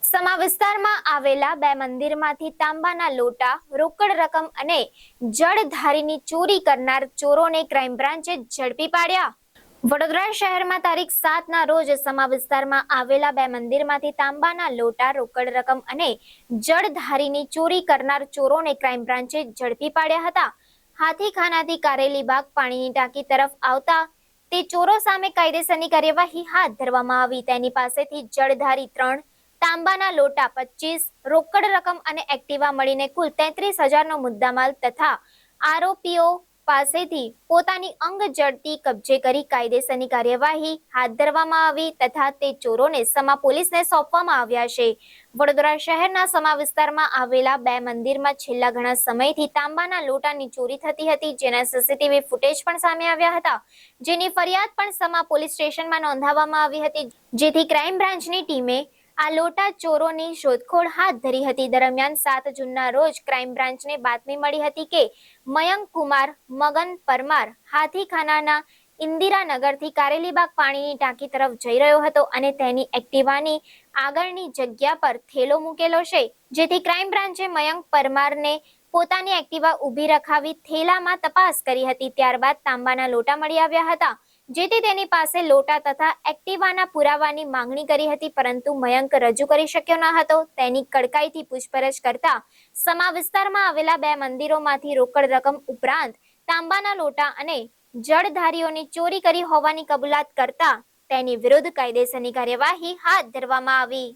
સમા વિસ્તારમાં આવેલા બે મંદિરમાંથી તાંબાના લોટા, રોકડ રકમ અને જળધારીની ચોરી કરનાર ચોરોને ક્રાઇમ બ્રાન્ચે ઝડપી પાડ્યા. વડોદરા શહેરમાં તારીખ 7ના રોજ સમા વિસ્તારમાં આવેલા બે મંદિરમાંથી તાંબાના લોટા, રોકડ રકમ અને જળધારીની ચોરી કરનાર ચોરોને ક્રાઇમ બ્રાન્ચે ઝડપી પાડ્યા હતા. હાથીખાનાથી કારેલીબાગ પાણીની ટાંકી તરફ આવતા તે ચોરો સામે કાયદેસરની કાર્યવાહી હાથ ધરવામાં આવી. તેની પાસેથી જળધારી 3, તાંબાના લોટા 25, રોકડ રકમ અને એક્ટિવા મળીને કુલ 33,000નો મુદ્દામાલ તથા આરોપીઓ પાસેથી પોતાની અંગ જડતી કબજે કરી કાયદેસરની કાર્યવાહી હાથ ધરવામાં આવી તથા તે ચોરોને સમા પોલીસને સોંપવામાં આવ્યા છે. વડોદરા શહેરના સમા વિસ્તારમાં આવેલા બે મંદિરમાં છેલ્લા ઘણા સમયથી તાંબાના લોટાની ચોરી થતી હતી, જેના સીસીટીવી ફૂટેજ પણ સામે આવ્યા હતા, જેની ફરિયાદ પણ સમા પોલીસ સ્ટેશનમાં નોંધાવવામાં આવી હતી, જેથી ક્રાઇમ બ્રાન્ચની ટીમે આ લોટા ચોરોની શોધખોળ હાથ ધરી હતી. દરમિયાન 7 જૂનના રોજ ક્રાઇમ બ્રાન્ચને બાતમી મળી હતી કે મયંક કુમાર મગન પરમાર હાથીખાનાના ઇન્દિરાનગરથી કારેલીબાગ પાણીની ટાંકી તરફ જઈ રહ્યો હતો અને તેની એક્ટિવાની આગળની જગ્યા પર થેલો મૂકેલો છે, જેથી ક્રાઇમ બ્રાન્ચે મયંક પરમારને પોતાની એક્ટિવા ઊભી રખાવી થેલામાં તપાસ કરી હતી. ત્યારબાદ તાંબાના લોટા મળી આવ્યા હતા, જેથી તેની પાસે લોટા તથા એક્ટિવાના પુરાવાની માંગણી કરી હતી, પરંતુ મયંક રજૂ કરી શક્યો ન હતો. તેની કડકાઈથી પૂછપરછ કરતા સમા વિસ્તારમાં આવેલા બે મંદિરોમાંથી રોકડ રકમ ઉપરાંત તાંબાના લોટા અને જળધારીઓની ચોરી કરી હોવાની કબૂલાત કરતા તેની વિરુદ્ધ કાયદેસરની કાર્યવાહી હાથ ધરવામાં આવી.